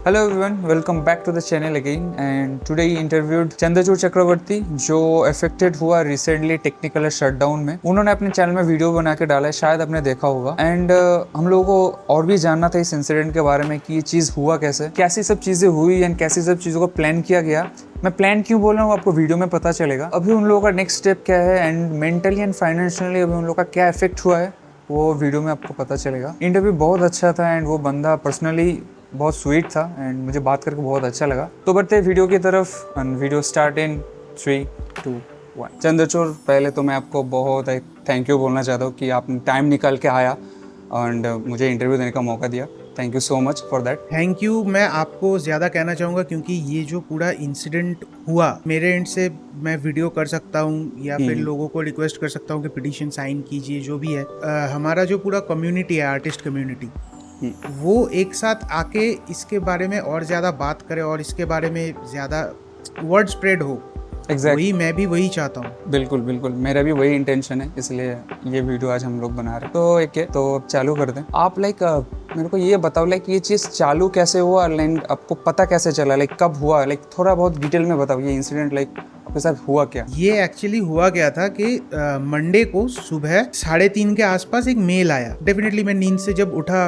Hello everyone, welcome back to the channel again and today interviewed Chandrachud चक्रवर्ती जो affected हुआ recently technical shutdown में। उन्होंने अपने चैनल में वीडियो बना के डाला है, शायद आपने देखा होगा। एंड हम लोगों को और भी जानना था इस इंसिडेंट के बारे में कि ये चीज़ हुआ कैसी सब चीज़ें हुई एंड कैसी सब चीज़ों को प्लान किया गया। मैं प्लान क्यों बोल रहा हूँ आपको वीडियो में पता चलेगा। अभी उन लोगों का नेक्स्ट स्टेप क्या है एंड मेंटली एंड फाइनेंशियली अभी उन लोगों का क्या इफेक्ट हुआ है वो वीडियो में आपको पता चलेगा। इंटरव्यू बहुत अच्छा था एंड वो बंदा पर्सनली बहुत स्वीट था एंड मुझे बात करके बहुत अच्छा लगा। तो बढ़ते हैं वीडियो की तरफ and video start in 3, 2, 1। Chandrachud, पहले तो मैं आपको बहुत थैंक यू बोलना चाहता हूँ कि आपने टाइम निकाल के आया एंड मुझे इंटरव्यू देने का मौका दिया। Thank you so much for that. Thank you. मैं आपको ज़्यादा कहना चाहूँगा क्योंकि ये जो पूरा इंसिडेंट हुआ मेरे एंड से मैं वीडियो कर सकता हूँ या फिर लोगों को रिक्वेस्ट कर सकता हूँ कि पिटीशन साइन कीजिए, जो भी है। हमारा जो पूरा कम्युनिटी है, आर्टिस्ट कम्युनिटी, वो एक साथ आके इसके बारे में और ज़्यादा बात करे और इसके बारे में ज़्यादा वर्ड स्प्रेड हो। वही मैं भी वही चाहता हूँ। बिल्कुल बिल्कुल, मेरा भी वही इंटेंशन है, इसलिए ये वीडियो आज हम लोग बना रहे हैं। तो एक है तो अब चालू कर दें। आप मेरे को ये बताओ ये चीज़ चालू कैसे हुआ, आपको पता कैसे चला, कब हुआ, थोड़ा बहुत डिटेल में बताओ ये इंसिडेंट आपके साथ हुआ क्या। ये एक्चुअली हुआ क्या था कि मंडे को सुबह 3:30 के आसपास एक मेल आया। डेफिनेटली मैं नींद से जब उठा,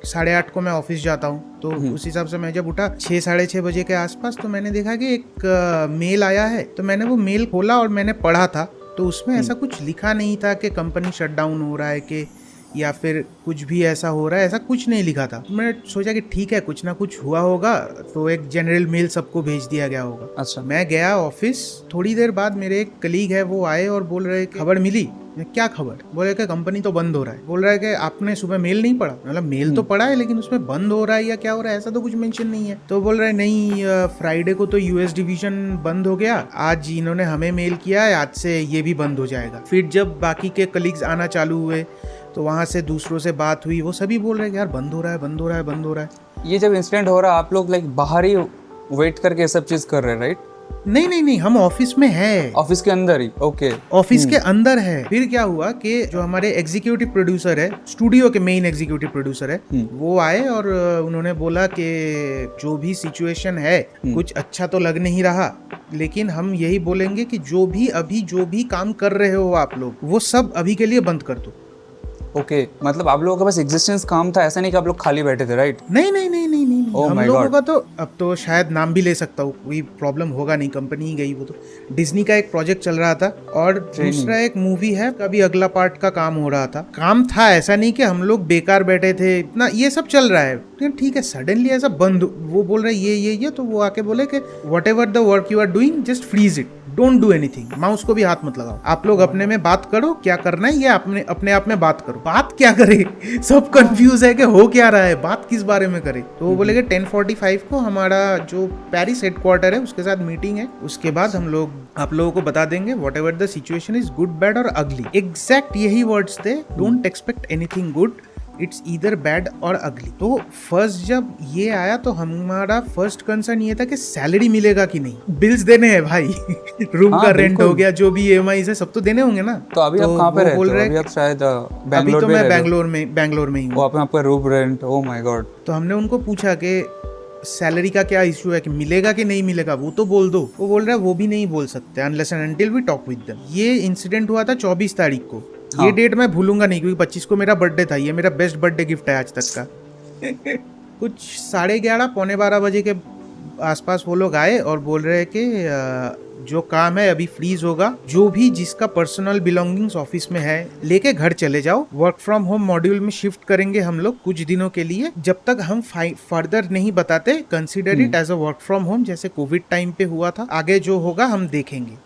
8:30 को मैं ऑफिस जाता हूँ, तो उस हिसाब से मैं जब उठा 6, 6:30 बजे के आसपास, तो मैंने देखा कि एक मेल आया है। तो मैंने वो मेल खोला और मैंने पढ़ा था। तो उसमें ऐसा कुछ लिखा नहीं था कि कंपनी शटडाउन हो रहा है कि या फिर कुछ भी ऐसा हो रहा है, ऐसा कुछ नहीं लिखा था। मैंने सोचा कि ठीक है, कुछ ना कुछ हुआ होगा, तो एक जनरल मेल सबको भेज दिया गया होगा। अच्छा। मैं गया ऑफिस, थोड़ी देर बाद मेरे एक कलीग है, वो आए और बोल रहे खबर मिली। क्या खबर? बोले कि कंपनी तो बंद हो रहा है। बोल रहा है कि आपने सुबह मेल नहीं पढ़ा? मतलब मेल तो पढ़ा है, लेकिन उसमें बंद हो रहा है या क्या हो रहा है ऐसा तो कुछ मेंशन नहीं है। तो बोल रहा है नहीं, फ्राइडे को तो यूएस डिवीजन बंद हो गया, आज इन्होंने हमें मेल किया है, आज से ये भी बंद हो जाएगा। फिर जब बाकी के कलीग्स आना चालू हुए तो वहाँ से दूसरों से बात हुई, वो सभी बोल रहे हैं यार बंद हो रहा है, बंद हो रहा है, बंद हो रहा है। ये जब इंसिडेंट हो रहा है आप लोग बाहर ही वेट करके सब चीज़ कर रहे हैं, राइट? नहीं, हम ऑफिस में है। ऑफिस के अंदर ही? ओके, ऑफिस के अंदर है। फिर क्या हुआ कि जो हमारे एग्जीक्यूटिव प्रोड्यूसर है, स्टूडियो के मेन एग्जीक्यूटिव प्रोड्यूसर है, वो आए और उन्होंने बोला कि जो भी सिचुएशन है कुछ अच्छा तो लग नहीं रहा, लेकिन हम यही बोलेंगे कि जो भी काम कर रहे हो आप लोग, वो सब अभी के लिए बंद कर दो। ओके, मतलब आप लोगों के पास एग्जिस्टेंस काम था, ऐसा नहीं कि आप लोग खाली बैठे थे, राइट? नहीं, Oh हम my लोगों God. का तो अब तो शायद नाम भी ले सकता हूँ, कोई प्रॉब्लम होगा नहीं, कंपनी ही गई। वो तो डिज्नी का एक प्रोजेक्ट चल रहा था और दूसरा एक मूवी है, कभी अगला पार्ट का काम हो रहा था। काम था, ऐसा नहीं कि हम लोग बेकार बैठे थे, इतना ये सब चल रहा है। ठीक है, सडनली ऐसा बंद, वो बोल रहे ये तो वो आके बोले कि whatever the work you are doing just freeze it, don't do anything, mouse को भी हाथ मत लगाओ, आप लोग अपने में बात करो, क्या करना है ये अपने आप में बात करो। बात क्या करे? सब कंफ्यूज है कि हो क्या रहा है, बात किस बारे में करे। तो वो बोले कि 10:45 को हमारा जो पेरिस हेडक्वार्टर है उसके साथ मीटिंग है, उसके बाद हम लोग आप लोगों को बता देंगे what ever the situation is, good, bad और अगली। एग्जैक्ट यही वर्ड्स थे, don't expect anything good, it's either bad और अगली। तो फर्स्ट जब ये आया तो हमारा फर्स्ट कंसर्न ये था कि सैलरी मिलेगा कि नहीं, बिल्स देने हैं भाई। रूम का रेंट हो गया, जो भी ईएमआई है सब तो देने होंगे ना। तो अभी आप कहाँ पे रहते हो? अभी आप शायद अभी तो मैं बैंगलोर में ही हूँ। आपका room rent? Oh my God. तो हमने उनको पूछा कि सैलरी का क्या इशू है, कि मिलेगा कि नहीं मिलेगा, वो तो बोल दो। वो बोल रहा है वो भी नहीं बोल सकते unless and until we talk with them. ये इंसिडेंट हुआ था 24 तारीख को। हाँ। ये डेट मैं भूलूंगा नहीं क्योंकि 25 को मेरा बर्थडे था। ये मेरा बेस्ट बर्थडे गिफ्ट है आज तक का। कुछ 11:30 पौने 12 बजे के आसपास वो लोग आए और बोल रहे हैं कि जो काम है अभी फ्रीज होगा, जो भी जिसका पर्सनल बिलोंगिंग्स ऑफिस में है लेके घर चले जाओ, वर्क फ्रॉम होम मॉड्यूल में शिफ्ट करेंगे हम लोग कुछ दिनों के लिए, जब तक हम फर्दर नहीं बताते, consider it as a work from home, जैसे कोविड टाइम पे हुआ था। आगे जो होगा हम देखेंगे,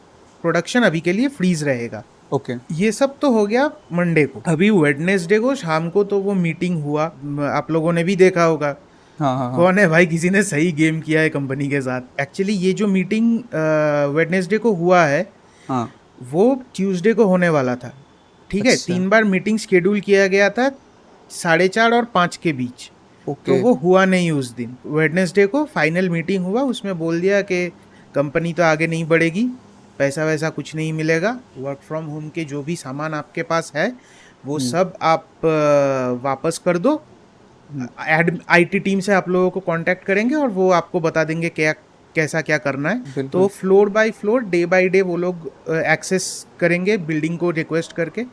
प्रोडक्शन अभी के लिए फ्रीज रहेगा। ओके। ये सब तो हो गया मंडे को। अभी वेडनेसडे को शाम को तो वो मीटिंग हुआ, आप लोगों ने भी देखा होगा। हाँ। कौन है भाई, किसी ने सही गेम किया है कंपनी के साथ। एक्चुअली ये जो मीटिंग वेडनेसडे को हुआ है, हाँ। वो ट्यूसडे को होने वाला था। ठीक है, 3 बार मीटिंग शेड्यूल किया गया था 4:30 और 5 के बीच। तो वो हुआ नहीं उस दिन। वेडनेसडे को फाइनल मीटिंग हुआ, उसमें बोल दिया कि कंपनी तो आगे नहीं बढ़ेगी, पैसा वैसा कुछ नहीं मिलेगा, वर्क फ्रॉम होम के जो भी सामान आपके पास है वो सब आप वापस कर दो, आईटी टीम से आप लोगों को कांटेक्ट करेंगे और वो आपको बता देंगे क्या कैसा क्या करना है। बिल्कुल। तो floor by floor, day by day वो लोग एक्सेस करेंगे बिल्डिंग को रिक्वेस्ट करके,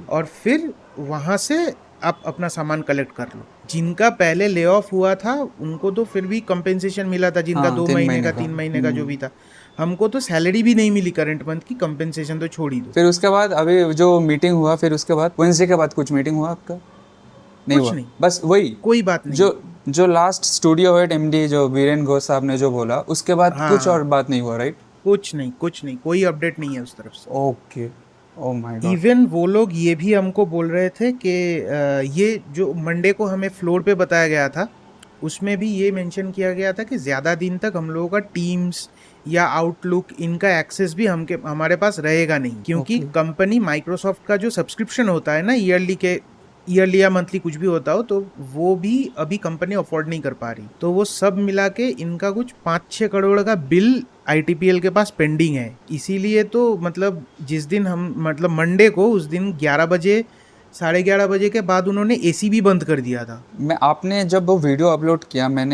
और फिर वहाँ से आप अपना सामान कलेक्ट कर लो। जिनका पहले ले ऑफ हुआ था उनको तो फिर भी कंपेंसेशन मिला था, जिनका हाँ, 2 3 महीने महीने का, का। 3 महीने का जो भी था। हमको तो सैलरी भी नहीं मिली करंट मंथ की, कंपेंसेशन तो छोड़ ही दो। फिर उसके बाद अभी जो मीटिंग हुआ, फिर उसके बाद वेंसडे के बाद कुछ मीटिंग हुआ आपका? नहीं कुछ हुआ, नहीं, बस वही कोई बात नहीं। जो लास्ट स्टूडियो हेड एमडी जो वीरेन घोष साहब ने जो बोला, उसके बाद हाँ कुछ हाँ, और बात नहीं हुआ, राइट? कुछ नहीं, कुछ नहीं, कोई अपडेट नहीं है उस तरफ से। Okay, oh my God. Even वो लोग ये भी हमको बोल रहे थे कि ये जो मंडे को हमें फ्लोर पे बताया गया था, उसमें भी ये मेंशन किया गया था कि ज़्यादा दिन तक हम लोगों का टीम्स या आउटलुक इनका एक्सेस भी हमारे पास रहेगा नहीं, क्योंकि Okay. कंपनी माइक्रोसॉफ्ट का जो सब्सक्रिप्शन होता है ना, ईयरली या मंथली कुछ भी होता हो, तो वो भी अभी कंपनी अफोर्ड नहीं कर पा रही। तो वो सब मिला के इनका कुछ 5-6 करोड़ का बिल आईटीपीएल के पास पेंडिंग है। इसीलिए तो मतलब जिस दिन हम मतलब मंडे को, उस दिन 11 बजे 11:30 बजे के बाद उन्होंने एसी भी बंद कर दिया था। मैं आपने जब वो वीडियो अपलोड किया, मैं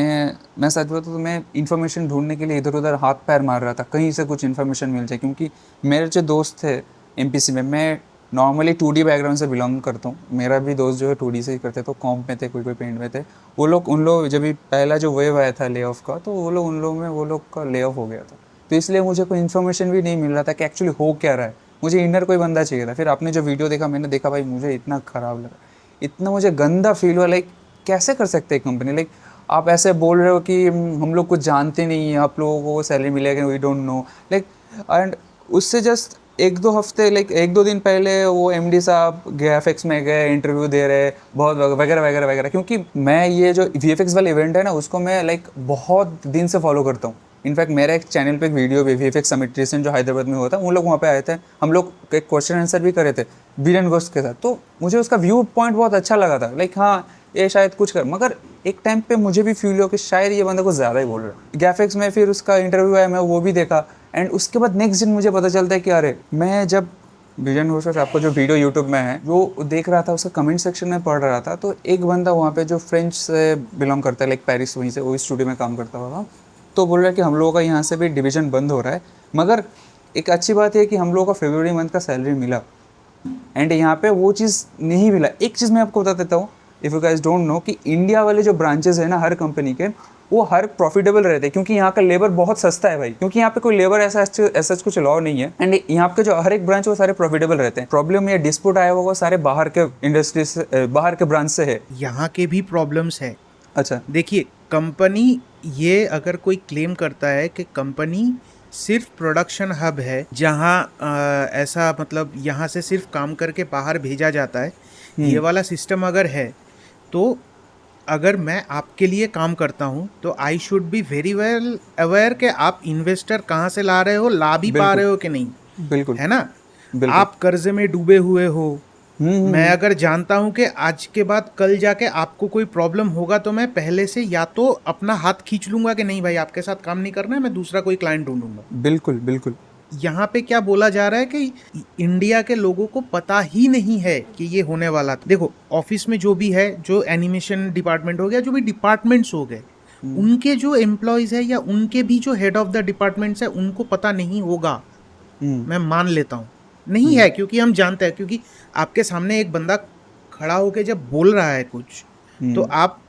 सच बताऊं तो मैं इन्फॉर्मेशन ढूंढने के लिए इधर उधर हाथ पैर मार रहा था, कहीं से कुछ इन्फॉर्मेशन मिल जाए, क्योंकि मेरे जो दोस्त थे एमपीसी में, मैं नॉर्मली 2D बैकग्राउंड से बिलोंग करता हूँ। मेरा भी दोस्त जो है 2D से ही करते, तो कॉम्प में थे, कोई पेंट में थे। उन लोग जब भी पहला जो वेव आया था ले ऑफ का, तो उन लोग का ले ऑफ हो गया था। तो इसलिए मुझे कोई इन्फॉर्मेशन भी नहीं मिल रहा था कि एक्चुअली हो क्या रहा है। मुझे इनर कोई बंदा चाहिए था। फिर आपने जो वीडियो देखा, मैंने देखा, भाई मुझे इतना ख़राब लगा, इतना मुझे गंदा फील हुआ। लाइक कैसे कर सकते हैं कंपनी? लाइक आप ऐसे बोल रहे हो कि हम लोग कुछ जानते नहीं है, आप लोगों को सैलरी मिलेगा, we don't know. Like and उससे जस्ट 1-2 हफ्ते, लाइक 1-2 दिन पहले वो एमडी साहब वीएफएक्स में गए, इंटरव्यू दे रहे, बहुत वगैरह वगैरह वगैरह। क्योंकि मैं ये जो वीएफएक्स वाला इवेंट है ना, उसको मैं लाइक बहुत दिन से फॉलो करता हूँ। इनफैक्ट मेरा एक चैनल पे एक वीडियो भी वीएफएक्स समिट रिसेंट जो हैदराबाद में हुआ था, उन लोग वहाँ पे आए थे, हम लोग एक क्वेश्चन आंसर भी करे थे बीरेन घोष के साथ। तो मुझे उसका व्यू पॉइंट बहुत अच्छा लगा था। लाइक हाँ, ये शायद कुछ कर, मगर एक टाइम पे मुझे भी फील हुआ कि शायद ये बंदा कुछ ज़्यादा ही बोल रहा है। ग्राफिक्स में फिर उसका इंटरव्यू आया, मैं वो भी देखा, एंड उसके बाद नेक्स्ट दिन मुझे पता चलता है कि अरे, मैं जब विजन घोष आपको जो वीडियो यूट्यूब में है वो देख रहा था, उसका कमेंट सेक्शन में पढ़ रहा था, तो एक बंदा वहाँ पे जो फ्रेंच से बिलोंग करता है, लाइक पेरिस, वहीं से वो स्टूडियो में काम करता होगा, तो बोल रहा है कि हम लोगों का यहाँ से भी डिवीज़न बंद हो रहा है। मगर एक अच्छी बात है कि हम लोगों को फरवरी मंथ का सैलरी मिला, एंड यहाँ पे वो चीज़ नहीं मिला। एक चीज़ मैं आपको बता देता हूँ, if you guys don't know, कि इंडिया वाले जो ब्रांचेस है ना हर कंपनी के, वो हर प्रॉफिटेबल रहते हैं, क्योंकि यहाँ का लेबर बहुत सस्ता है भाई। क्योंकि यहाँ पे कोई लेबर ऐसा कुछ लॉ नहीं है, एंड यहाँ पे जो हर एक ब्रांच वो सारे प्रॉफिटेबल रहते हैं। प्रॉब्लम ये डिस्प्यूट आया होगा सारे बाहर के इंडस्ट्री से, बाहर के ब्रांच से है। यहाँ के भी प्रॉब्लम्स है। अच्छा, देखिए, कंपनी ये अगर कोई क्लेम करता है कि कंपनी सिर्फ प्रोडक्शन हब है, जहाँ ऐसा मतलब यहाँ से सिर्फ काम करके बाहर भेजा जाता है, ये वाला सिस्टम अगर है, तो अगर मैं आपके लिए काम करता हूँ तो I should be very well aware कि आप इन्वेस्टर कहाँ से ला रहे हो, ला भी पा रहे हो कि नहीं, बिल्कुल है ना। बिल्कुल। आप कर्जे में डूबे हुए हो, मैं अगर जानता हूं कि आज के बाद कल जाके आपको कोई प्रॉब्लम होगा, तो मैं पहले से या तो अपना हाथ खींच लूंगा कि नहीं भाई, आपके साथ काम नहीं करना है, मैं दूसरा कोई क्लाइंट ढूंढूंगा। बिल्कुल बिल्कुल। यहाँ पे क्या बोला जा रहा है कि इंडिया के लोगों को पता ही नहीं है कि ये होने वाला था। देखो, ऑफिस में जो भी है, जो एनिमेशन डिपार्टमेंट हो गया, जो भी डिपार्टमेंट्स हो गए, उनके जो एम्प्लॉयज है या उनके भी जो हेड ऑफ द डिपार्टमेंट्स है, उनको पता नहीं होगा। मैं मान लेता हूँ नहीं है, क्योंकि हम जानते हैं, क्योंकि आपके सामने एक बंदा खड़ा होके जब बोल रहा है कुछ, तो आप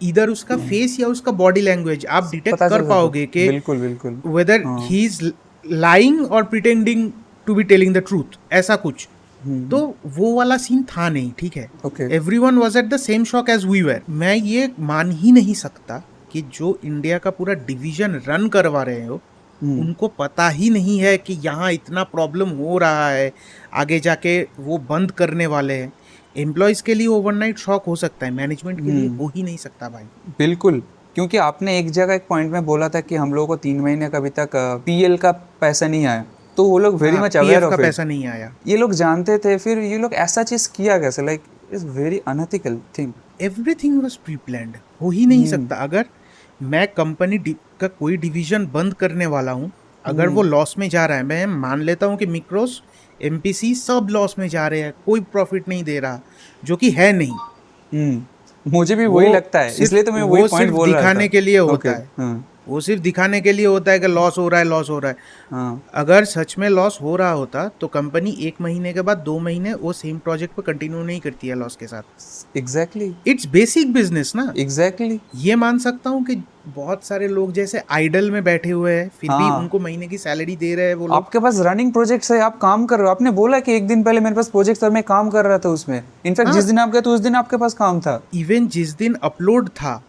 इधर उसका फेस या उसका बॉडी लैंग्वेज आप डिटेक्ट कर पाओगे कि बिल्कुल बिल्कुल वेदर ही इज लाइंग और pretending to be telling the truth, ऐसा कुछ। तो वो वाला सीन था नहीं, ठीक है। Everyone was at the same shock as we were. मैं ये मान ही नहीं सकता कि जो इंडिया का पूरा डिवीजन रन करवा रहे हो, उनको पता ही नहीं है कि यहाँ इतना प्रॉब्लम हो रहा है, आगे जाके वो बंद करने वाले हैं। एम्प्लॉयज़ के लिए ओवरनाइट शॉक हो सकता है, मैनेजमेंट के लिए हो ही नहीं सकता भाई। बिल्कुल, क्योंकि आपने एक जगह एक पॉइंट में बोला था कि हम लोगों को 3 महीने का अभी तक पीएल का पैसा नहीं आया, तो वो लोग very much aware of it. पैसा नहीं आया, ये लोग जानते थे, फिर ये लोग ऐसा चीज़ किया कैसे? Like it's very unethical thing. Everything was pre planned, हो ही नहीं सकता। अगर मैं कंपनी का कोई डिवीजन बंद करने वाला हूँ, अगर वो लॉस में जा रहा है, मैं मान लेता हूँ कि मिक्रोस, एमपीसी सब लॉस में जा रहे हैं, कोई प्रॉफिट नहीं दे रहा, जो कि है नहीं, मुझे भी वही वो लगता है, सिर्फ- इसलिए तो मैं वो वही पॉइंट सिर्फ बोल रहा था। दिखाने के लिए होता Okay, है। हाँ वो सिर्फ दिखाने के लिए होता है कि लॉस हो रहा है, लॉस हो रहा है। हाँ अगर सच में लॉस हो रहा होता तो कंपनी 1 महीने के बाद 2 महीने वो सेम प्रोजेक्ट पे कंटिन्यू नहीं करती है लॉस के साथ। एग्जैक्टली इट्स बेसिक बिजनेस ना। एग्जैक्टली ये मान सकता हूँ कि बहुत सारे लोग जैसे आइडल में बैठे हुए हैं, फिर भी हाँ। उनको महीने की सैलरी दे रहे हैं वो लोग। आपके पास रनिंग प्रोजेक्ट्स है, आप काम कर रहे हो। आपने बोला कि एक दिन पहले मेरे पास प्रोजेक्ट और मैं काम कर रहा था उसमें। इनफैक्ट हाँ। जिस दिन आप गए तो उस दिन आपके पास काम था। इवन जिस दिन अपलोड था,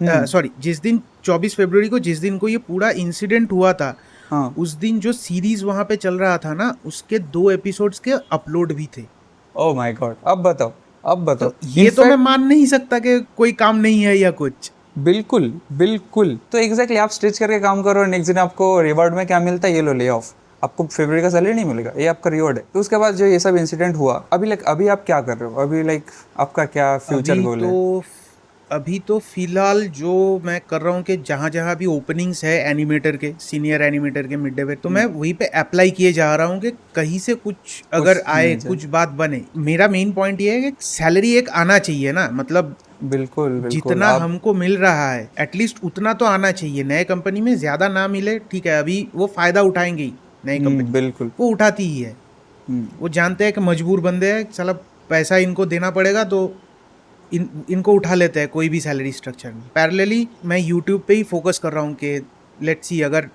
सॉरी, जिस दिन 24 फरवरी को, जिस दिन को ये पूरा इंसिडेंट हुआ था, हाँ उस दिन जो सीरीज वहां पे चल रहा था ना, उसके 2 एपिसोड्स के अपलोड भी थे। ओह माय गॉड, अब बताओ, अब बताओ। तो ये तो मैं इनफैक्ट मान नहीं सकता कि कोई काम नहीं है या कुछ। बिल्कुल बिल्कुल। तो एग्जैक्टली आप स्ट्रेच करके काम करो और नेक्स्ट दिन आपको रिवॉर्ड में क्या मिलता है, ये लो ले ऑफ। आपको फरवरी का सैलरी नहीं मिलेगा, ये आपका रिवॉर्ड है। तो उसके बाद जो ये सब इंसिडेंट हुआ, अभी आप क्या कर रहे हो? अभी आपका क्या फ्यूचर अभी गोल है? तो अभी तो फिलहाल जो मैं कर रहा हूँ कि जहाँ जहाँ भी ओपनिंग्स है एनिमेटर के, सीनियर एनिमेटर के, मिड डे, तो मैं वहीं पे अप्लाई किए जा रहा हूँ कि कहीं से कुछ अगर आए, मिल जाए। कुछ बात बने। मेरा मेन पॉइंट ये है कि सैलरी एक आना चाहिए ना, मतलब बिल्कुल बिल्कुल। जितना आप हमको मिल रहा है एटलीस्ट उतना तो आना चाहिए। नए कंपनी में ज्यादा ना मिले, ठीक है, अभी वो फायदा उठाएंगे ही। नई कंपनी बिल्कुल। वो उठाती ही है। वो जानते हैं कि मजबूर बंदे हैं, साला पैसा इनको देना पड़ेगा, तो इनको उठा लेते हैं कोई भी सैलरी स्ट्रक्चर में। पैरेलली मैं यूट्यूब पे ही फोकस कर रहा हूँ कि लेट्स सी, अगर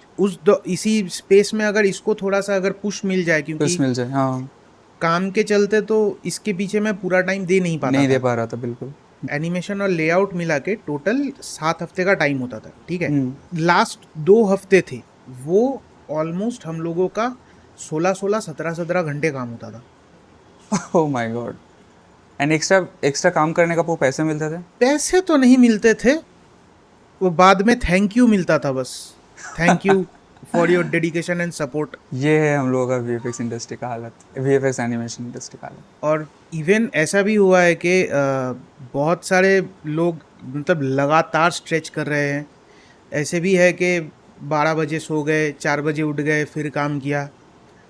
इसी स्पेस में अगर इसको थोड़ा सा अगर पुश मिल जाए, क्योंकि कुछ मिल जाए, हाँ। काम के चलते तो इसके पीछे मैं पूरा टाइम दे नहीं पाता नहीं दे था। पा रहा था, बिल्कुल। एनिमेशन और लेआउट मिला के टोटल 7 हफ्ते का टाइम होता था, ठीक है। हम्म। लास्ट 2 हफ्ते थे वो ऑलमोस्ट हम लोगों का 16-16, 17-17 घंटे काम होता था। Oh my God. And extra extra काम करने का वो पैसे मिलते थे? पैसे तो नहीं मिलते थे, वो बाद में थैंक यू मिलता था बस। Thank you for your dedication and support. ये है हम लोगों का वीएफएक्स इंडस्ट्री का हालत, वीएफएक्स एनिमेशन इंडस्ट्री का हालत। और इवन ऐसा भी हुआ है कि बहुत सारे लोग मतलब लगातार स्ट्रेच कर रहे हैं। ऐसे भी है कि 12 बजे सो गए, 4 बजे उठ गए, फिर काम किया।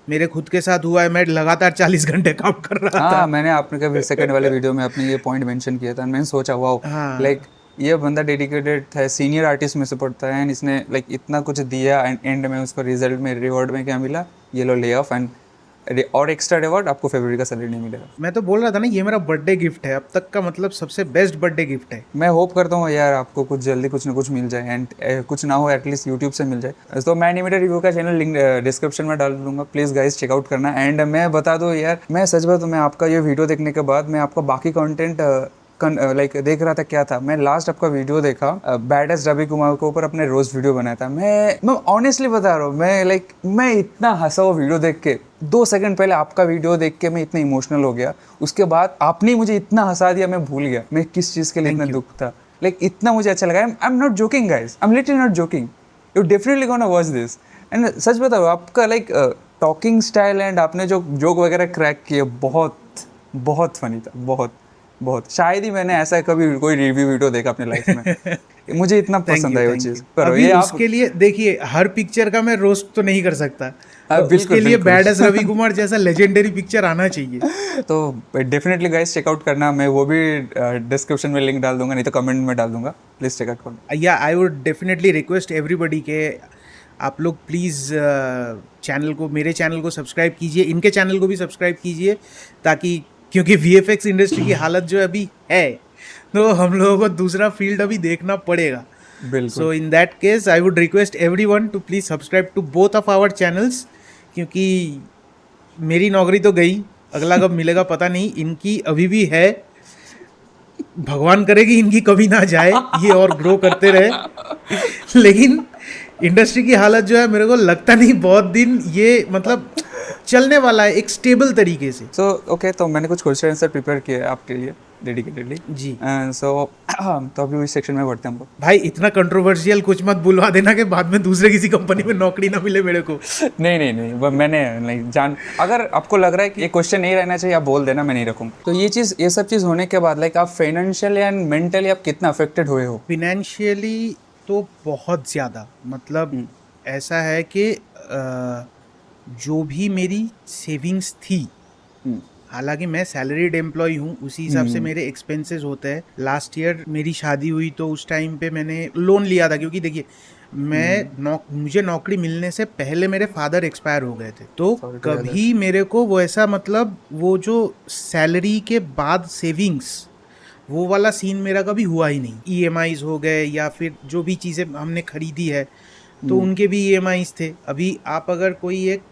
मेरे खुद के साथ हुआ है, मैं लगातार 40 घंटे काम कर रहा था। हाँ, मैंने आपने कभी सेकंड वाले वीडियो में आपने ये पॉइंट मेंशन किया था। मैंने सोचा वाओ, हाँ। लाइक ये बंदा डेडिकेटेड है, सीनियर आर्टिस्ट में से पड़ता है, एंड इसने लाइक इतना कुछ दिया, एंड एंड में उसको रिजल्ट में रिवॉर्ड में क्या मिला, ये लो ले ऑफ, एंड और एक्स्ट्रा रिवॉर्ड आपको फरवरी का सैलरी नहीं मिलेगा। मैं तो बोल रहा था ना, ये मेरा बर्थडे गिफ्ट है अब तक का, मतलब सबसे बेस्ट बर्थडे गिफ्ट है। मैं होप करता हूँ यार आपको कुछ जल्दी कुछ ना कुछ मिल जाए, एंड कुछ ना हो एटलीस्ट यूट्यूब से मिल जाए। तो मैं एनिमेटेड रिव्यू का चैनल लिंक डिस्क्रिप्शन में डाल दूंगा, प्लीज़ गाइस चेकआउट करना। एंड मैं बता दूँ यार, मैं सच बताऊँ, मैं आपका ये वीडियो देखने के बाद मैं आपका बाकी कंटेंट लाइक देख रहा था। क्या था, मैं लास्ट आपका वीडियो देखा, बैड एस रवि कुमार के ऊपर अपने रोस्ट वीडियो बनाया था। मैं ऑनेस्टली बता रहा हूँ, मैं इतना हंसा वो वीडियो देख के। 2 सेकंड पहले आपका वीडियो देख के मैं इतना इमोशनल हो गया, उसके बाद आपने मुझे इतना हंसा दिया, मैं भूल गया मैं किस चीज़ के लिए इतना दुख था। लाइक इतना मुझे अच्छा लगा। I am not joking guys, I am literally not joking, you definitely gonna watch this. And such बताओ, आपका लाइक टॉकिंग स्टाइल एंड आपने जो जोक वगैरह क्रैक किए, बहुत बहुत फनी था, बहुत बहुत। शायद ही मैंने ऐसा कभी कोई रिव्यू वीडियो देखा अपने लाइफ में। मुझे इतना पसंद आई वो चीज़। करो अभी ये आप। उसके लिए देखिए, हर पिक्चर का मैं रोस्ट तो नहीं कर सकता। बिल्कुल, उसके लिए बिल्कुल। बैड एस रवि कुमार जैसा लेजेंडरी पिक्चर आना चाहिए। तो डेफिनेटली गाइस चेकआउट करना। मैं वो भी डिस्क्रिप्शन में लिंक डाल दूंगा, नहीं तो कमेंट में डाल दूंगा, प्लीज़ चेकआउट करना। या I would definitely request everybody के आप लोग प्लीज़ चैनल को, मेरे चैनल को सब्सक्राइब कीजिए, इनके चैनल को भी सब्सक्राइब कीजिए, ताकि, क्योंकि वीएफएक्स इंडस्ट्री की हालत जो अभी है, तो हम लोगों को दूसरा फील्ड अभी देखना पड़ेगा। बिल्कुल। So in that case I would request everyone to please subscribe to both of our channels, क्योंकि मेरी नौकरी तो गई, अगला कब मिलेगा पता नहीं, इनकी अभी भी है। भगवान करे कि इनकी कभी ना जाए, ये और ग्रो करते रहे। लेकिन इंडस्ट्री की हालत जो है, मेरे को लगता नहीं बहुत दिन ये मतलब चलने वाला है एक स्टेबल तरीके से। सो ओके, तो मैंने कुछ क्वेश्चन आंसर प्रिपेयर किए हैं आपके लिए डेडिकेटेडली जी। सो तो अभी इस सेक्शन में बढ़ते हैं हम लोग। भाई इतना कंट्रोवर्शियल कुछ मत बुलवा देना कि बाद में दूसरे किसी कंपनी में नौकरी ना मिले मेरे को। नहीं, वो मैंने नहीं जान। अगर आपको लग रहा है कि ये क्वेश्चन नहीं रहना चाहिए, आप बोल देना, मैं नहीं रखूँगा। तो ये सब चीज़ होने के बाद लाइक आप फाइनेंशियल एंड मेंटली आप कितना अफेक्टेड हुए हो? फिनेंशियली तो बहुत ज़्यादा, मतलब ऐसा है कि जो भी मेरी सेविंग्स थी, हालांकि मैं सैलरीड एम्प्लॉय हूँ, उसी हिसाब से मेरे एक्सपेंसेस होते हैं। लास्ट ईयर मेरी शादी हुई तो उस टाइम पे मैंने लोन लिया था, क्योंकि देखिए मुझे नौकरी मिलने से पहले मेरे फादर एक्सपायर हो गए थे। तो Sorry to hear कभी मेरे को वो ऐसा मतलब वो जो सैलरी के बाद सेविंग्स वो वाला सीन मेरा कभी हुआ ही नहीं। ईएमआईज हो गए या फिर जो भी चीज़ें हमने खरीदी है तो उनके भी ईएमआईज थे। अभी आप अगर कोई एक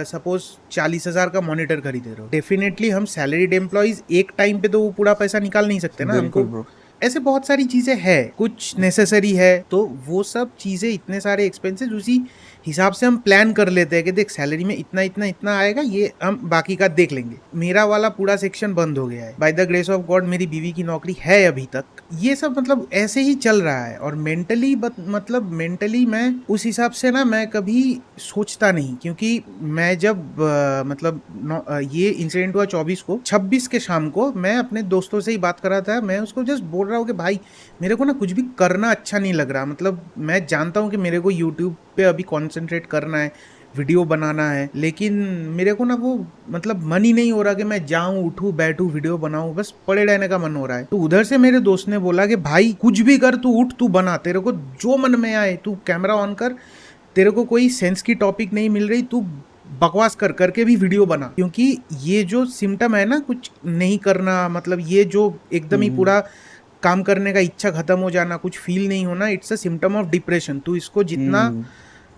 सपोज 40,000 का मॉनिटर खरीदे रहो, डेफिनेटली हम सैलरीड एम्प्लॉइज एक टाइम पे तो वो पूरा पैसा निकाल नहीं सकते ना बिल्कुल हमको। ब्रो। ऐसे बहुत सारी चीज़ें हैं, कुछ नेसेसरी है, तो वो सब चीज़ें इतने सारे एक्सपेंसेस उसी हिसाब से हम प्लान कर लेते हैं कि देख सैलरी में इतना इतना इतना आएगा, ये हम बाकी का देख लेंगे। मेरा वाला पूरा सेक्शन बंद हो गया है। By the grace of God मेरी बीवी की नौकरी है अभी तक। ये सब मतलब ऐसे ही चल रहा है। और मेंटली मेंटली मैं उस हिसाब से ना मैं कभी सोचता नहीं, क्योंकि मैं जब ये इंसिडेंट हुआ 24 को, 26 के शाम को मैं अपने दोस्तों से ही बात कर रहा था। मैं उसको जस्ट बोल रहा हूँ कि भाई मेरे को ना कुछ भी करना अच्छा नहीं लग रहा। मतलब मैं जानता हूँ कि मेरे को यूट्यूब पे अभी कॉन्सेंट्रेट करना है, वीडियो बनाना है, लेकिन मेरे को ना वो मतलब मन ही नहीं हो रहा कि मैं जाऊं, उठूं, बैठूं, वीडियो बनाऊं, बस पड़े रहने का मन हो रहा है। तो उधर से मेरे दोस्त ने बोला कि भाई कुछ भी कर, तू उठ, तू बना, तेरे को जो मन में आए तू कैमरा ऑन कर, तेरे को कोई सेंस की टॉपिक नहीं मिल रही, तू बकवास कर करके भी वीडियो बना। क्योंकि ये जो सिम्टम है ना कुछ नहीं करना, मतलब ये जो एकदम ही पूरा काम करने का इच्छा खत्म हो जाना, कुछ फील नहीं होना, it's a symptom of depression. तो इसको जितना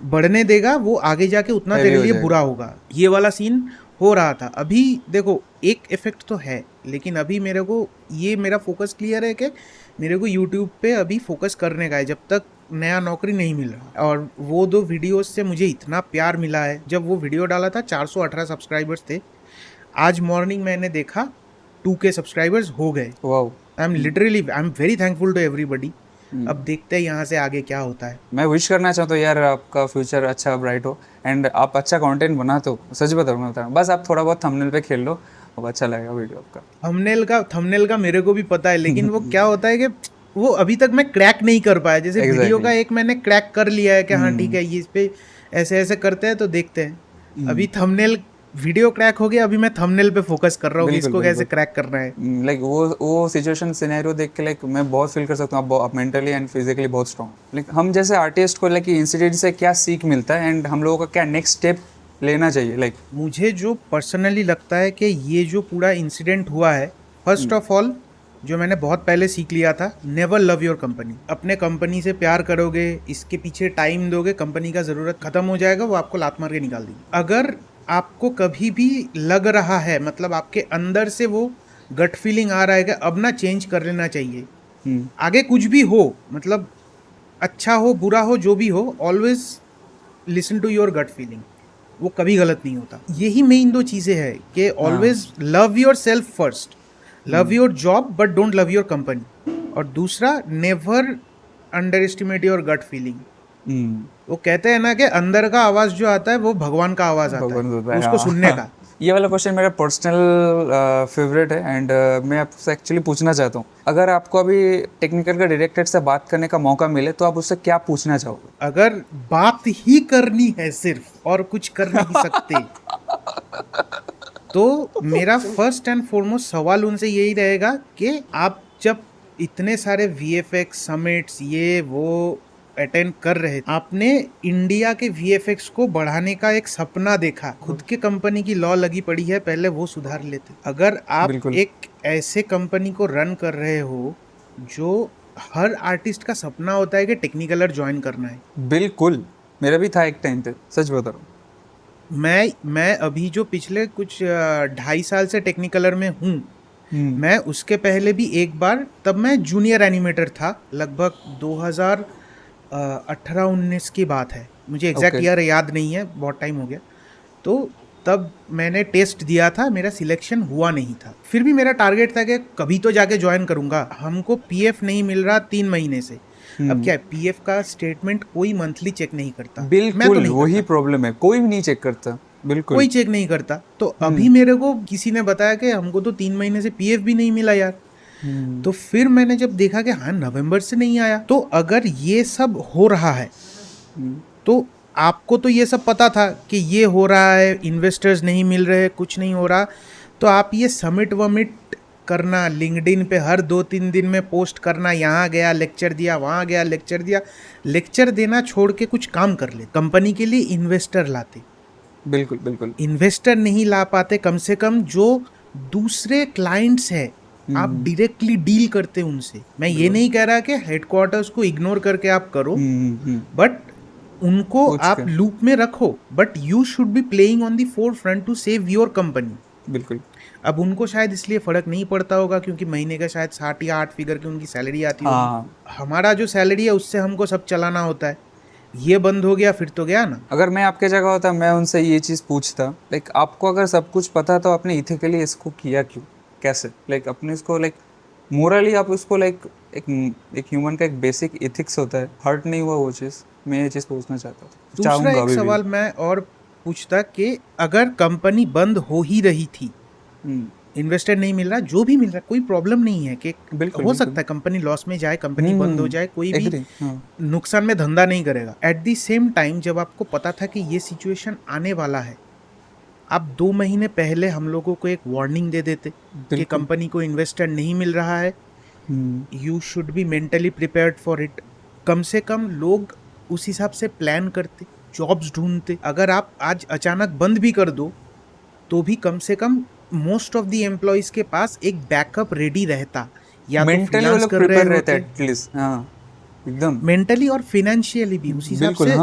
बढ़ने देगा वो आगे जाके उतना Heavy तेरे हो लिए जाएगा। बुरा होगा। ये वाला सीन हो रहा था। अभी देखो एक इफेक्ट तो है, लेकिन अभी मेरे को ये मेरा फोकस क्लियर है कि मेरे को यूट्यूब पे अभी फोकस करने का है, जब तक नया नौकरी नहीं मिल रहा। और वो 2 वीडियोस से मुझे इतना प्यार मिला है। जब वो वीडियो डाला था 418 सब्सक्राइबर्स थे, आज मॉर्निंग मैंने देखा 2K सब्सक्राइबर्स हो गए। Wow. I am very thankful to everybody. अब देखते हैं यहाँ से आगे क्या होता है। मैं विश करना चाहता हूँ यार आपका फ्यूचर अच्छा ब्राइट हो एंड आप अच्छा कंटेंट बनाते हो। सच बता रहा हूँ, बस आप थोड़ा बहुत थंबनेल पे खेल लो, अब अच्छा लगेगा वीडियो आपका। थंबनेल का मेरे को भी पता है, लेकिन वो क्या होता है कि वो अभी तक मैं क्रैक नहीं कर पाया। जैसे वीडियो का एक मैंने क्रैक कर लिया है कि हाँ ठीक है, ये इस पे ऐसे ऐसे करते हैं तो देखते हैं। अभी थंबनेल वीडियो क्रैक हो गया, अभी मैं थंबनेल पे फोकस कर रहा हूँ कि इसको कैसे क्रैक करना है। लाइक वो सिचुएशन सिनेरियो देख के लाइक मैं बहुत फील कर सकता हूँ आप मेंटली एंड फिजिकली बहुत स्ट्रॉन्ग। लाइक हम जैसे आर्टिस्ट को लाइक इंसिडेंट से क्या सीख मिलता है एंड हम लोगों का क्या नेक्स्ट स्टेप लेना चाहिए। लाइक मुझे जो पर्सनली लगता है कि ये जो पूरा इंसिडेंट हुआ है, फर्स्ट ऑफ ऑल जो मैंने बहुत पहले सीख लिया था, नेवर लव योर कंपनी। अपने कंपनी से प्यार करोगे, इसके पीछे टाइम दोगे, कंपनी का ज़रूरत खत्म हो जाएगा, वो आपको लात मार के निकाल देगी। अगर आपको कभी भी लग रहा है, मतलब आपके अंदर से वो गट फीलिंग आ रहा है कि अब ना चेंज कर लेना चाहिए, आगे कुछ भी हो, मतलब अच्छा हो बुरा हो जो भी हो, always listen to your gut feeling. वो कभी गलत नहीं होता। यही मेन 2 चीज़ें हैं कि always love yourself first, love your job but don't love your company. और दूसरा, never underestimate your gut feeling. वो कहते हैं ना कि अंदर का आवाज जो आता है वो भगवान का आवाज आता है, उसको सुनने का। ये वाला क्वेश्चन मेरा पर्सनल फेवरेट है एंड मैं आपसे एक्चुअली पूछना चाहता हूँ, अगर आपको अभी टेक्निकल का डायरेक्टर से बात करने का मौका मिले तो आप उससे क्या पूछना चाहोगे? अगर बात ही करनी है सिर्फ और कुछ कर नहीं सकते तो मेरा फर्स्ट एंड फॉरमोस्ट सवाल उनसे यही रहेगा कि आप जब इतने सारे VFX समिट्स ये वो अटेंड कर रहे, आपने इंडिया के VFX को बढ़ाने का एक सपना देखा, खुद के कंपनी की लॉ लगी पड़ी है, पहले वो सुधार लेते। अगर आप एक ऐसे कंपनी को रन कर रहे हो जो हर आर्टिस्ट का सपना होता है कि टेक्निकलर ज्वाइन करना है। बिल्कुल, मेरा भी था एक टाइम पे, सच बता रहा हूँ। मैं अभी जो पिछले कुछ 2.5 साल से टेक्निकलर में हूँ, मैं उसके पहले भी एक बार, तब मैं जूनियर एनिमेटर था, लगभग 2018-19 की बात है, मुझे एग्जैक्ट ईयर याद नहीं है, बहुत टाइम हो गया। तो तब मैंने टेस्ट दिया था, मेरा सिलेक्शन हुआ नहीं था, फिर भी मेरा टारगेट था कि कभी तो जाके ज्वाइन करूंगा। हमको PF नहीं मिल रहा 3 महीने से। अब क्या है, PF का स्टेटमेंट कोई मंथली चेक नहीं करता। बिल्कुल वही प्रॉब्लम है, कोई भी नहीं चेक करता, बिल्कुल कोई चेक नहीं करता। तो अभी मेरे को किसी ने बताया कि हमको तो 3 महीने से PF भी नहीं मिला यार। तो फिर मैंने जब देखा कि हाँ नवंबर से नहीं आया, तो अगर ये सब हो रहा है तो आपको तो ये सब पता था कि ये हो रहा है, इन्वेस्टर्स नहीं मिल रहे, कुछ नहीं हो रहा, तो आप ये समिट वमिट करना, लिंक्डइन पे हर 2-3 दिन में पोस्ट करना, यहाँ गया लेक्चर दिया, वहाँ गया लेक्चर दिया, लेक्चर देना छोड़ के कुछ काम कर ले। कंपनी के लिए इन्वेस्टर लाते, बिल्कुल बिल्कुल। इन्वेस्टर नहीं ला पाते, कम से कम जो दूसरे क्लाइंट्स है आप डायरेक्टली डील करते उनसे। मैं ये नहीं कह रहा कि हेडक्वार्टर्स को इग्नोर करके आप करो, बट उनको आप लूप में रखो, but you should be playing on the forefront to save your company. बिल्कुल। अब उनको शायद इसलिए फर्क नहीं पड़ता होगा क्योंकि महीने का शायद 60 या 8 फिगर की उनकी सैलरी आती होगी। हमारा जो सैलरी है उससे हमको सब चलाना होता है, ये बंद हो गया फिर तो गया ना। अगर मैं आपके जगह होता मैं उनसे ये चीज़ पूछता, लाइक आपको अगर सब कुछ पता तो आपने इथिकली इसको किया क्यों, कैसे, लाइक अपने इसको लाइक मोरली आप उसको लाइक एक ह्यूमन का एक बेसिक एथिक्स होता है, हर्ट नहीं हुआ वो चीज़। मैं ये चीज़ पूछना चाहता हूँ। दूसरा एक सवाल मैं और पूछता कि अगर कंपनी बंद हो ही रही थी, इन्वेस्टर नहीं मिल रहा, जो भी मिल रहा, कोई प्रॉब्लम नहीं है कि हो सकता है कंपनी लॉस में जाए, कंपनी बंद हो जाए, कोई भी नुकसान में धंधा नहीं करेगा। एट द सेम टाइम जब आपको पता था कि ये सिचुएशन आने वाला है, आप 2 महीने पहले हम लोगों को एक वार्निंग दे देते कि कंपनी को इन्वेस्टर नहीं मिल रहा है, you should be mentally prepared for it. कम से कम लोग उस हिसाब से प्लान करते, जॉब्स ढूंढते। अगर आप आज अचानक बंद भी कर दो तो भी कम से कम मोस्ट ऑफ द एम्प्लॉइज के पास एक बैकअप रेडी रहता, या तो फ्रीलांस कर रहे होते एटलीस्ट, एकदम मेंटली और फाइनेंशियली भी उस हिसाब से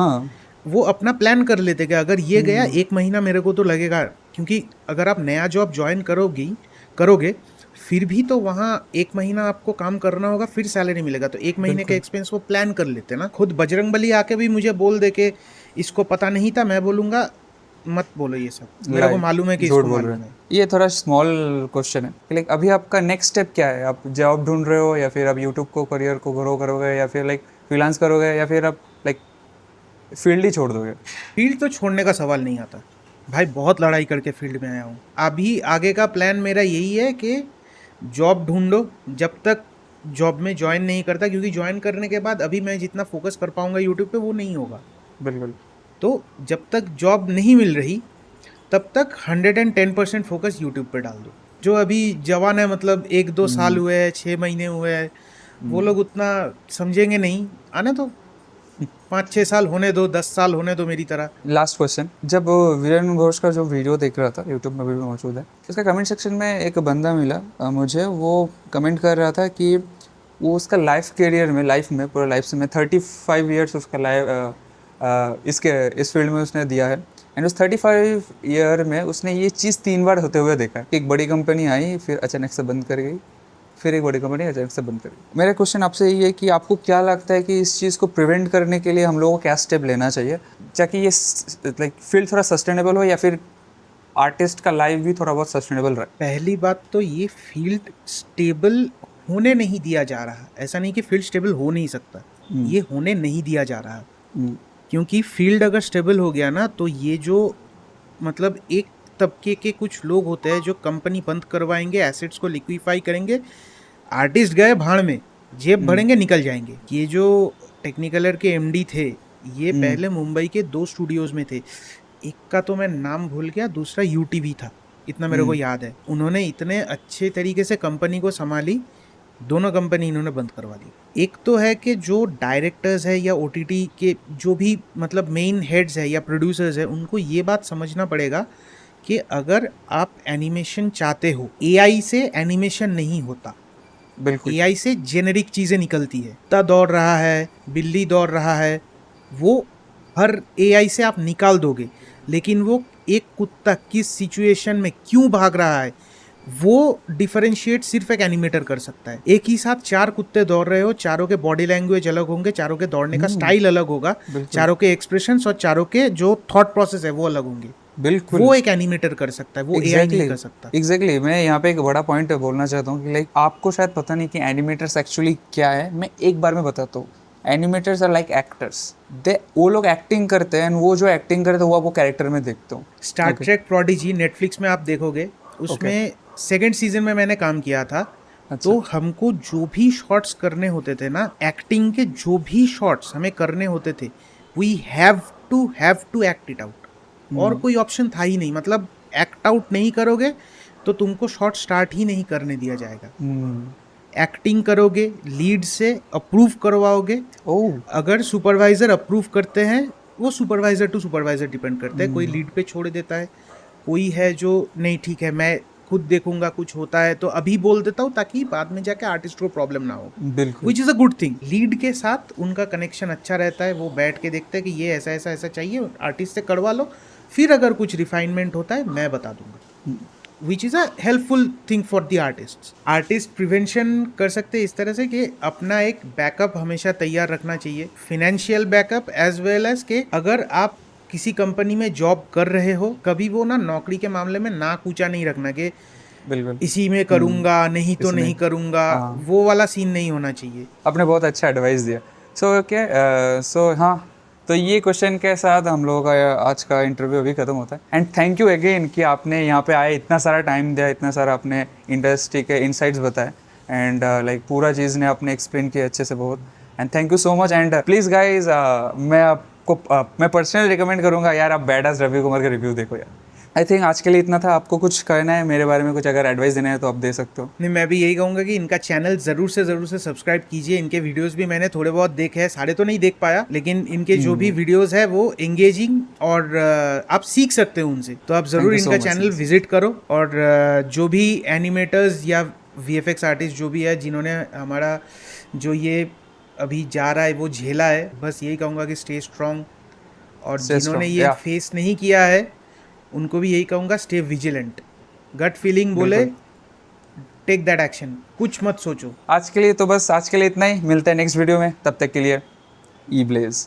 वो अपना प्लान कर लेते कि अगर ये गया 1 महीना मेरे को तो लगेगा, क्योंकि अगर आप नया जॉब ज्वाइन करोगे फिर भी तो वहाँ 1 महीना आपको काम करना होगा, फिर सैलरी मिलेगा, तो 1 महीने का एक्सपेंस वो प्लान कर लेते ना। खुद बजरंगबली आके भी मुझे बोल दे के इसको पता नहीं था, मैं बोलूँगा मत बोलो ये सब, मेरे को मालूम है कि इसको मालूम है। ये थोड़ा स्मॉल क्वेश्चन है, लाइक अभी आपका नेक्स्ट स्टेप क्या है? आप जॉब ढूंढ रहे हो या फिर आप यूट्यूब को करियर को ग्रो करोगे या फिर लाइक फ्रीलांस करोगे या फिर आप लाइक फील्ड ही छोड़ दोगे? फील्ड तो छोड़ने का सवाल नहीं आता भाई, बहुत लड़ाई करके फील्ड में आया हूँ। अभी आगे का प्लान मेरा यही है कि जॉब ढूंढो, जब तक जॉब में ज्वाइन नहीं करता, क्योंकि ज्वाइन करने के बाद अभी मैं जितना फोकस कर पाऊंगा यूट्यूब पे वो नहीं होगा। बिल्कुल। तो जब तक जॉब नहीं मिल रही तब तक 110% फोकस यूट्यूब पे डाल दो। जो अभी जवान है, मतलब 1-2 साल हुए हैं, 6 महीने हुए हैं, वो लोग उतना समझेंगे नहीं, आने तो 5-6 साल होने दो, 10 साल होने दो मेरी तरह। लास्ट क्वेश्चन, जब वीरेंद्र घोष का जो वीडियो देख रहा था, यूट्यूब में वीडियो मौजूद है, उसका कमेंट सेक्शन में एक बंदा मिला मुझे, वो कमेंट कर रहा था कि वो उसका लाइफ में पूरा लाइफ में 35 ईयर्स उसका इस फील्ड में उसने दिया है, एंड उस 35 ईयर में उसने ये चीज़ 3 बार होते हुए देखा है। एक बड़ी कंपनी आई, फिर अचानक से बंद कर गई, फिर एक बड़ी कंपनी अचानक से बंद कर गई। मेरा क्वेश्चन आपसे ये है कि आपको क्या लगता है कि इस चीज़ को प्रिवेंट करने के लिए हम लोगों को क्या स्टेप लेना चाहिए ताकि ये लाइक फील्ड थोड़ा सस्टेनेबल हो या फिर आर्टिस्ट का लाइफ भी थोड़ा बहुत सस्टेनेबल रहे? पहली बात तो ये फील्ड स्टेबल होने नहीं दिया जा रहा। ऐसा नहीं कि फील्ड स्टेबल हो नहीं सकता, ये होने नहीं दिया जा रहा। क्योंकि फील्ड अगर स्टेबल हो गया ना, तो ये जो मतलब एक तबके के कुछ लोग होते हैं जो कंपनी बंद करवाएंगे, एसेट्स को लिक्विफाई करेंगे, आर्टिस्ट गए भाड़ में, जेब भरेंगे, निकल जाएंगे। ये जो टेक्निकलर के एमडी थे, ये पहले मुंबई के 2 स्टूडियोज़ में थे, एक का तो मैं नाम भूल गया, दूसरा यूटीवी था, इतना मेरे को याद है। उन्होंने इतने अच्छे तरीके से कंपनी को संभाली, दोनों कंपनी इन्होंने बंद करवा दी। एक तो है कि जो डायरेक्टर्स है या ओटीटी के जो भी मतलब मेन हेड्स है या प्रोड्यूसर्स है, उनको ये बात समझना पड़ेगा कि अगर आप एनिमेशन चाहते हो, एआई से एनिमेशन नहीं होता। बिल्कुल, एआई से जेनेरिक चीज़ें निकलती है। कुत्ता दौड़ रहा है, बिल्ली दौड़ रहा है, वो हर एआई से आप निकाल दोगे, लेकिन वो एक कुत्ता किस सिचुएशन में क्यों भाग रहा है वो डिफरेंशिएट सिर्फ एक एनिमेटर कर सकता है। एक ही साथ 4 कुत्ते दौड़ रहे हो, चारों के बॉडी लैंग्वेज अलग होंगे, चारों के दौड़ने का स्टाइल अलग होगा, चारों के एक्सप्रेशंस और चारों के जो थॉट प्रोसेस है वो अलग होंगे। बिल्कुल, वो एक एनिमेटर कर सकता है, वो एआई नहीं कर सकता। एग्जैक्टली मैं यहाँ पे एक बड़ा पॉइंट बोलना चाहता हूँ कि लाइक आपको शायद पता नहीं कि एनिमेटर्स एक्चुअली क्या है। मैं एक बार में बताता हूँ, एनिमेटर्स आर लाइक एक्टर्स। वो लोग एक्टिंग करते हैं, वो जो एक्टिंग करते हैं वो आपको कैरेक्टर में देखते हो। स्टार ट्रेक प्रोडिजी नेटफ्लिक्स में आप देखोगे, उसमें सेकेंड सीजन में मैंने काम किया था। तो हमको जो भी शॉट्स करने होते थे ना, एक्टिंग के जो भी शॉट्स हमें करने होते थे, we have to act it out, और कोई ऑप्शन था ही नहीं। मतलब एक्ट आउट नहीं करोगे तो तुमको शॉट स्टार्ट ही नहीं करने दिया जाएगा। हम्म। एक्टिंग करोगे, लीड से अप्रूव करवाओगे। ओह। अगर सुपरवाइजर अप्रूव करते हैं, वो सुपरवाइजर टू सुपरवाइजर डिपेंड करता है, कोई लीड पे छोड़ देता है, कोई है जो नहीं ठीक है मैं खुद देखूंगा, कुछ होता है तो अभी बोल देता हूँ ताकि बाद में जाके आर्टिस्ट को प्रॉब्लम ना हो, बिल्कुल। Which is a good thing. Lead के साथ उनका कनेक्शन अच्छा रहता है, वो बैठ के देखते हैं कि ये ऐसा ऐसा ऐसा चाहिए, आर्टिस्ट से करवा लो, फिर अगर कुछ रिफाइनमेंट होता है मैं बता दूंगा, which is a helpful thing for the artist. Artist prevention कर सकते हैं इस तरह से कि अपना एक बैकअप हमेशा तैयार रखना चाहिए, financial backup as well as के अगर आप किसी कंपनी में जॉब कर रहे हो, कभी वो ना नौकरी के मामले में नाक ऊंचा नहीं रखना कि बिल्कुल। इसी में करूंगा, नहीं तो इसमें। नहीं करूंगा, हाँ। वो वाला सीन नहीं होना चाहिए। आपने बहुत अच्छा एडवाइस दिया। सो हाँ, तो ये क्वेश्चन के साथ हम लोगों का आज का इंटरव्यू अभी ख़त्म होता है। एंड थैंक यू अगेन कि आपने यहाँ पे आए, इतना सारा टाइम दिया, इतना सारा आपने इंडस्ट्री के इनसाइट्स बताए, एंड लाइक पूरा चीज़ ने आपने एक्सप्लेन किया अच्छे से बहुत। And thank you so much. And please guys, मैं आपको मैं पर्सनली रिकमेंड करूँगा यार, आप बैडास रवि कुमार का रिव्यू देखो यार। आई थिंक आज के लिए इतना था। आपको कुछ कहना है मेरे बारे में, कुछ अगर एडवाइस देना है तो आप दे सकते हो। नहीं, मैं भी यही कहूँगा कि इनका चैनल ज़रूर से सब्सक्राइब कीजिए। इनके वीडियोस भी मैंने थोड़े बहुत देखे हैं, सारे तो नहीं देख पाया, लेकिन इनके जो भी वीडियोस है वो एंगेजिंग और आप सीख सकते हो उनसे, तो आप ज़रूर Thank you so इनका much, चैनल yes. विजिट करो। और जो भी एनिमेटर्स या VFX आर्टिस्ट जो भी है जिन्होंने हमारा जो ये अभी जा रहा है वो झेला है, बस यही कहूँगा कि स्टे स्ट्रॉन्ग। और Stay जिन्होंने strong, ये yeah. फेस नहीं किया है उनको भी यही कहूँगा, स्टे विजिलेंट। गट फीलिंग बोले टेक दैट एक्शन, कुछ मत सोचो। आज के लिए तो बस आज के लिए इतना ही। मिलते हैं नेक्स्ट वीडियो में, तब तक के लिए ई ब्लेज।